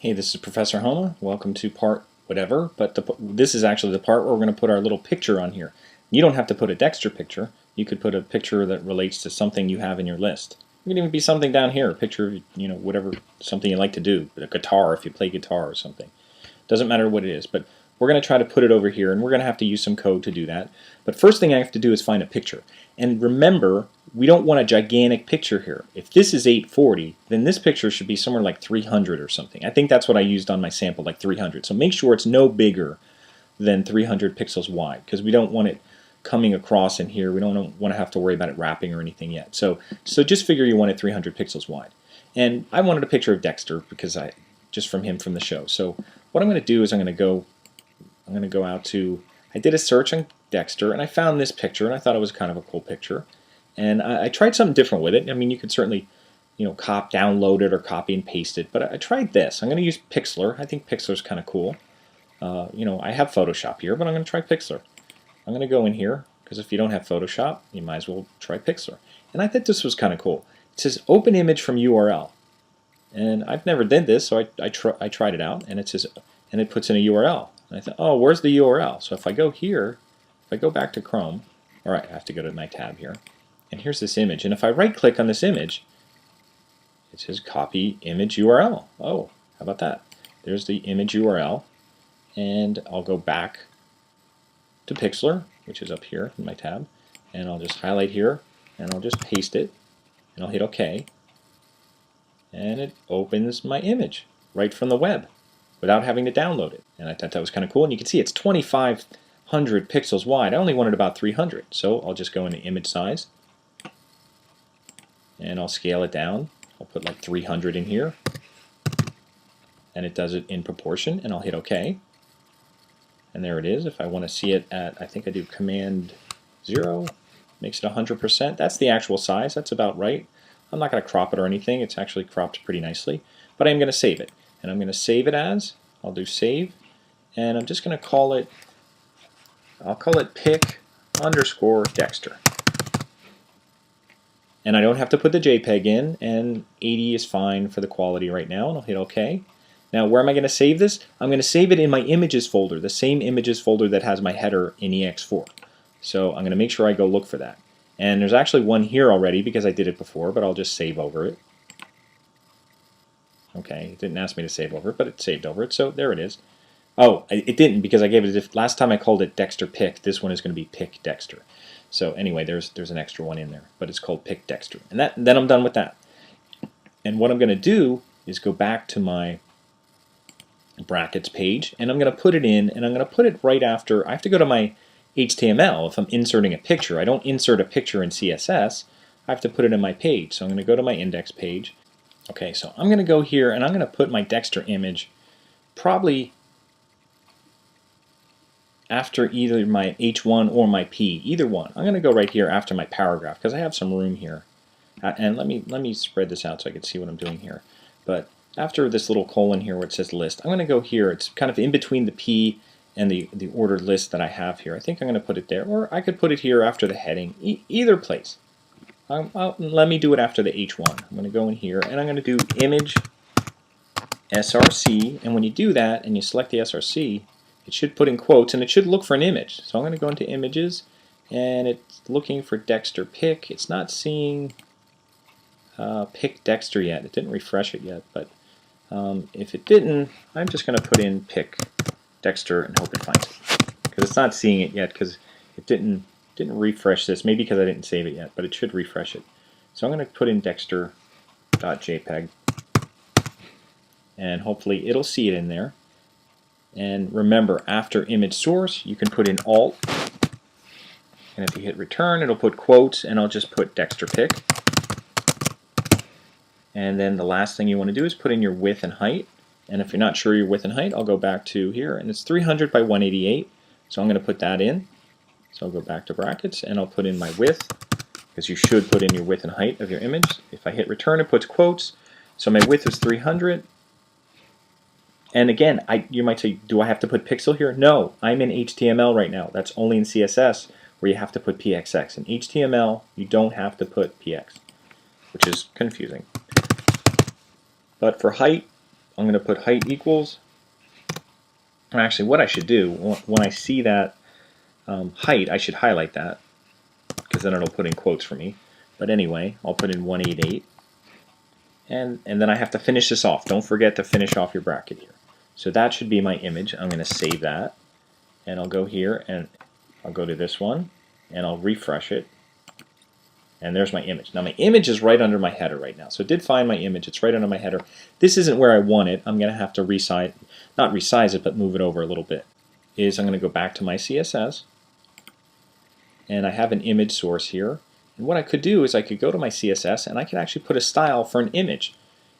Hey, this is Professor Homa. Welcome to part whatever, but this is actually the part where we're going to put our little picture on here. You don't have to put a Dexter picture. You could put a picture that relates to something you have in your list. It could even be something down here, a picture of, whatever, something you like to do, a guitar if you play guitar or something. Doesn't matter what it is, but we're going to try to put it over here, and we're going to have to use some code to do that. But first thing I have to do is find a picture. And remember, we don't want a gigantic picture here. If this is 840, then this picture should be somewhere like 300 or something. I think that's what I used on my sample, like 300. So make sure it's no bigger than 300 pixels wide, because we don't want it coming across in here. We don't want to have to worry about it wrapping or anything yet. So just figure you want it 300 pixels wide. And I wanted a picture of Dexter because just from him from the show. So what I'm going to do is I'm going to go out to, I did a search on Dexter and I found this picture and I thought it was kind of a cool picture. And I tried something different with it. I mean, you could certainly, download it or copy and paste it, but I tried this. I'm going to use Pixlr. I think Pixlr's kind of cool. I have Photoshop here, but I'm going to try Pixlr. I'm going to go in here, because if you don't have Photoshop, you might as well try Pixlr. And I thought this was kind of cool. It says open image from URL. And I've never did this, so I tried it out, and it says, and it puts in a URL. And I thought, oh, where's the URL? So if I go here, if I go back to Chrome, all right, I have to go to my tab here, and here's this image. And if I right-click on this image, it says copy image URL. Oh, how about that? There's the image URL, and I'll go back to Pixlr, which is up here in my tab, and I'll just highlight here, and I'll just paste it, and I'll hit OK, and it opens my image right from the web without having to download it. And I thought that was kind of cool. And you can see it's 2500 pixels wide. I only wanted about 300, so I'll just go into image size and I'll scale it down. I'll put like 300 in here, and it does it in proportion, and I'll hit OK. And there it is. If I want to see it at, I think I do Command 0, makes it 100%. That's the actual size. That's about right. I'm not going to crop it or anything. It's actually cropped pretty nicely. But I'm going to save it. And I'm going to save it as, I'll do save, and I'm just going to call it, I'll call it pic_Dexter. And I don't have to put the JPEG in, and 80 is fine for the quality right now, and I'll hit OK. Now where am I going to save this? I'm going to save it in my images folder, the same images folder that has my header in ex4. So I'm going to make sure I go look for that. And there's actually one here already because I did it before, but I'll just save over it. Okay, it didn't ask me to save over it, but it saved over it, so there it is. Oh, it didn't because I gave it, last time I called it Dexter Pic, this one is going to be Pic Dexter. So anyway, there's an extra one in there, but it's called Pic Dexter. And then I'm done with that. And what I'm going to do is go back to my brackets page, and I'm going to put it in, and I'm going to put it right after, I have to go to my HTML if I'm inserting a picture. I don't insert a picture in CSS, I have to put it in my page. So I'm going to go to my index page. Okay, so I'm going to go here and I'm going to put my Dexter image probably after either my H1 or my P, either one. I'm going to go right here after my paragraph because I have some room here. And let me spread this out so I can see what I'm doing here. But after this little colon here where it says list, I'm going to go here. It's kind of in between the P and the ordered list that I have here. I think I'm going to put it there, or I could put it here after the heading, either place. Let me do it after the H1. I'm going to go in here and I'm going to do image src, and when you do that and you select the src, it should put in quotes and it should look for an image. So I'm going to go into images and it's looking for Dexter Pic. It's not seeing Pic Dexter yet. It didn't refresh it yet, but if it didn't, I'm just going to put in Pic Dexter and hope it finds it, because it's not seeing it yet because it didn't refresh this, maybe because I didn't save it yet, but it should refresh it. So I'm going to put in Dexter.jpg, and hopefully it'll see it in there. And remember, after image source, you can put in alt, and if you hit return, it'll put quotes, and I'll just put Dexter Pic. And then the last thing you want to do is put in your width and height. And if you're not sure your width and height, I'll go back to here, and it's 300 by 188. So I'm going to put that in. So I'll go back to brackets, and I'll put in my width, because you should put in your width and height of your image. If I hit return, it puts quotes. So my width is 300. And again, you might say, do I have to put pixel here? No, I'm in HTML right now. That's only in CSS where you have to put PXX. In HTML, you don't have to put PX, which is confusing. But for height, I'm going to put height equals, and actually what I should do, when I see that height, I should highlight that, because then it'll put in quotes for me. But anyway, I'll put in 188, and then I have to finish this off. Don't forget to finish off your bracket here. So that should be my image. I'm going to save that, and I'll go here, and I'll go to this one, and I'll refresh it, and there's my image. Now my image is right under my header right now, so it did find my image. It's right under my header. This isn't where I want it. I'm going to have to resize, not resize it, but move it over a little bit. I'm going to go back to my CSS, and I have an image source here. And what I could do is I could go to my CSS, and I could actually put a style for an image.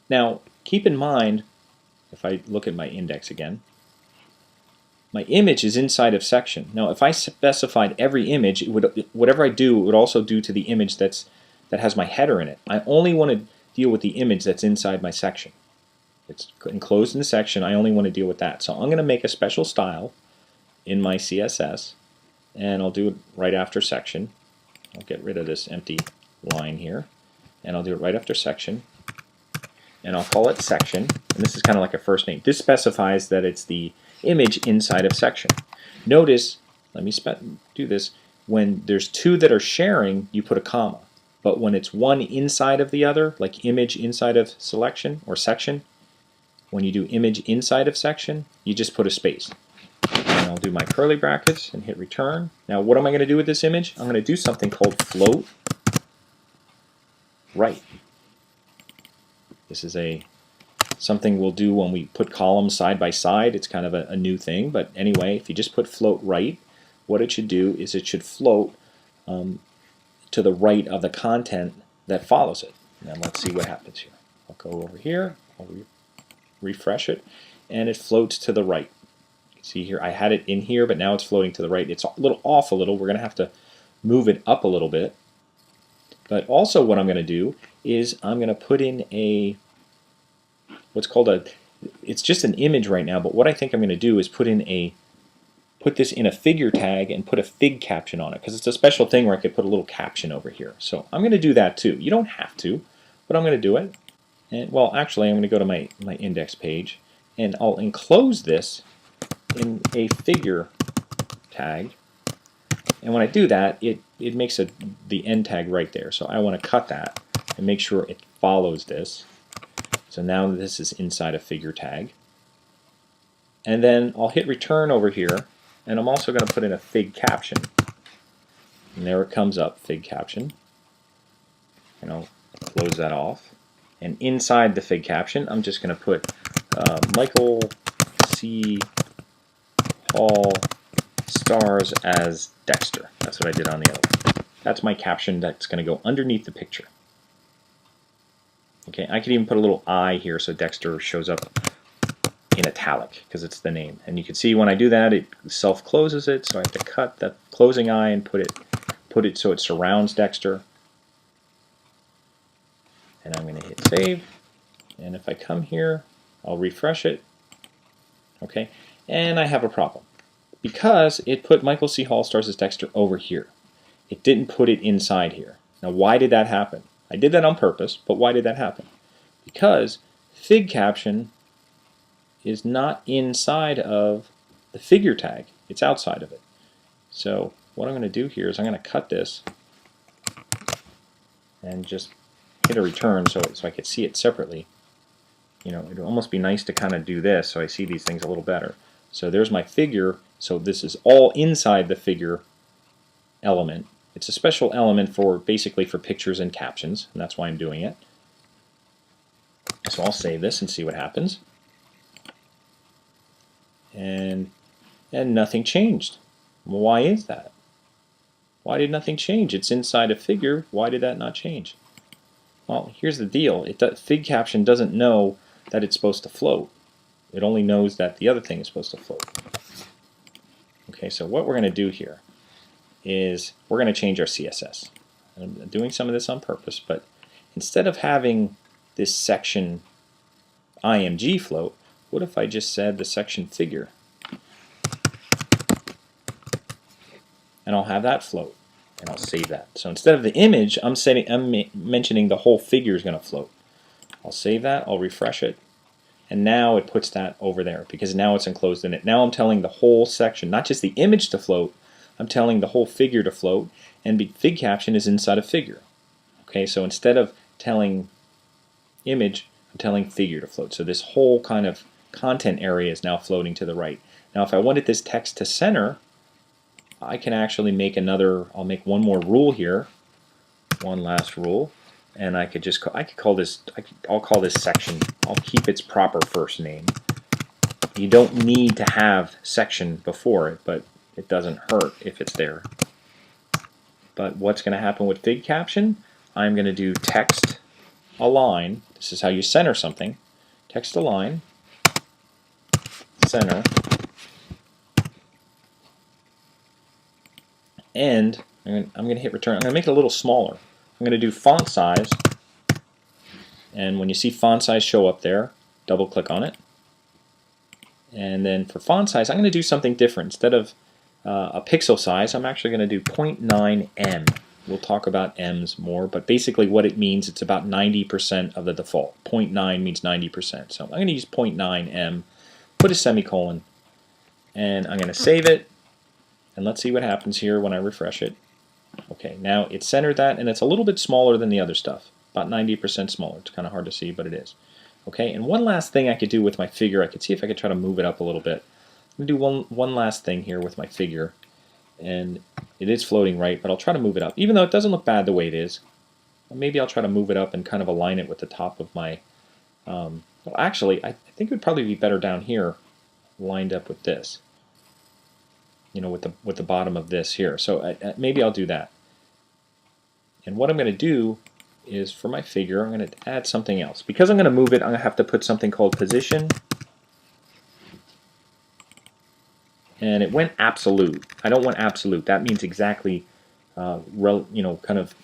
Now keep in mind, if I look at my index again, my image is inside of section. Now if I specified every image, whatever I do, it would also do to the image that has my header in it. I only want to deal with the image that's inside my section. It's enclosed in the section. I only want to deal with that. So I'm going to make a special style in my CSS, and I'll do it right after section. I'll get rid of this empty line here, and I'll do it right after section, and I'll call it section, and this is kind of like a first name. This specifies that it's the image inside of section. Notice, let me do this, when there's two that are sharing, you put a comma, but when it's one inside of the other, like image inside of selection or section, when you do image inside of section, you just put a space. And I'll do my curly brackets and hit return. Now what am I going to do with this image? I'm going to do something called float right. This is something we'll do when we put columns side by side. It's kind of a new thing, but anyway, if you just put float right, what it should do is it should float to the right of the content that follows it. Now let's see what happens here. I'll go over here, I'll refresh it, and it floats to the right. See here, I had it in here, but now it's floating to the right. It's a little off a little. We're going to have to move it up a little bit. But also what I'm going to do is I'm going to put in what's called it's just an image right now, but what I think I'm going to do is put this in a figure tag and put a fig caption on it, because it's a special thing where I could put a little caption over here. So I'm going to do that too. You don't have to, but I'm going to do it. And well, actually, I'm going to go to my index page, and I'll enclose this in a figure tag, and when I do that, it makes the end tag right there. So I want to cut that and make sure it follows this. So now this is inside a figure tag, and then I'll hit return over here, and I'm also going to put in a fig caption, and there it comes up, fig caption, and I'll close that off. And inside the fig caption, I'm just going to put Michael C. Hall stars as Dexter. That's what I did on the other one. That's my caption that's going to go underneath the picture. Okay, I could even put a little I here so Dexter shows up in italic because it's the name. And you can see when I do that, it self-closes it, so I have to cut that closing I and put it so it surrounds Dexter. And I'm going to hit save. And if I come here, I'll refresh it. Okay. And I have a problem, because it put Michael C. Hall stars as Dexter over here. It didn't put it inside here. Now why did that happen? I did that on purpose, but why did that happen? Because fig caption is not inside of the figure tag. It's outside of it. So what I'm going to do here is I'm going to cut this and just hit a return so I could see it separately. You know, it would almost be nice to kind of do this so I see these things a little better. So there's my figure. So this is all inside the figure element. It's a special element for basically for pictures and captions, and that's why I'm doing it. So I'll save this and see what happens. And nothing changed. Well, why is that? Why did nothing change? It's inside a figure. Why did that not change? Well, here's the deal. Fig caption doesn't know that it's supposed to float. It only knows that the other thing is supposed to float. Okay, so what we're going to do here is we're going to change our CSS. I'm doing some of this on purpose, but instead of having this section IMG float, what if I just said the section figure? And I'll have that float, and I'll save that. So instead of the image, I'm mentioning the whole figure is going to float. I'll save that, I'll refresh it, and now it puts that over there because now it's enclosed in it. Now I'm telling the whole section, not just the image to float, I'm telling the whole figure to float, and fig caption is inside a figure. Okay, so instead of telling image, I'm telling figure to float. So this whole kind of content area is now floating to the right. Now if I wanted this text to center, I can actually make I'll make one more rule here, one last rule, and I could call this section. I'll keep its proper first name. You don't need to have section before it, but it doesn't hurt if it's there. But what's going to happen with fig caption? I'm going to do text align. This is how you center something. Text align, center, and I'm going to hit return. I'm going to make it a little smaller. I'm going to do font size, and when you see font size show up there, double click on it. And then for font size, I'm going to do something different. Instead of a pixel size, I'm actually going to do 0.9 em. We'll talk about ems more, but basically what it means, it's about 90% of the default. 0.9 means 90%. So I'm going to use 0.9 em, put a semicolon, and I'm going to save it. And let's see what happens here when I refresh it. Okay, now it's centered that, and it's a little bit smaller than the other stuff. About 90% smaller. It's kind of hard to see, but it is. Okay, and one last thing I could do with my figure, I could see if I could try to move it up a little bit. I'm going to do one last thing here with my figure. And it is floating right, but I'll try to move it up. Even though it doesn't look bad the way it is, maybe I'll try to move it up and kind of align it with the top of my... well, actually, I think it would probably be better down here, lined up with this. You know, with the bottom of this here. So maybe I'll do that. And what I'm going to do is, for my figure, I'm going to add something else. Because I'm going to move it, I'm going to have to put something called position. And it went absolute. I don't want absolute. That means exactly, kind of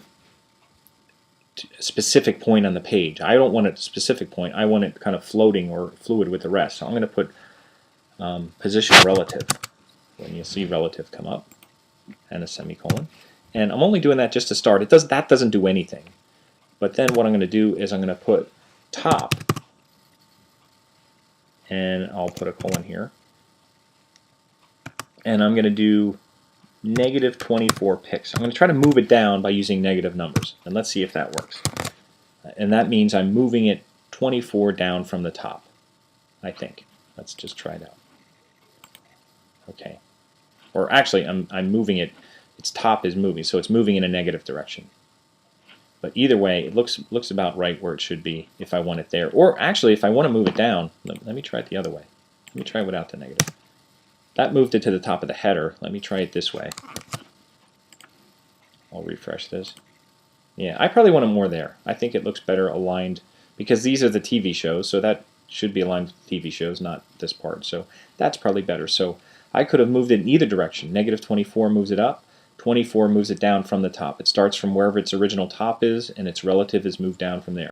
a specific point on the page. I don't want a specific point. I want it kind of floating or fluid with the rest. So I'm going to put position relative. When you see relative come up, and a semicolon. And I'm only doing that just to start. That doesn't do anything. But then what I'm going to do is I'm going to put top, and I'll put a colon here. And I'm going to do negative 24 pixels. I'm going to try to move it down by using negative numbers. And let's see if that works. And that means I'm moving it 24 down from the top, I think. Let's just try it out. Okay. Or actually, I'm moving it. Its top is moving, so it's moving in a negative direction. But either way, it looks about right where it should be if I want it there. Or actually, if I want to move it down, let me try it the other way. Let me try it without the negative. That moved it to the top of the header. Let me try it this way. I'll refresh this. Yeah, I probably want it more there. I think it looks better aligned because these are the TV shows, so that should be aligned with TV shows, not this part. So that's probably better. So I could have moved it in either direction. Negative 24 moves it up. 24 moves it down from the top. It starts from wherever its original top is, and its relative is moved down from there.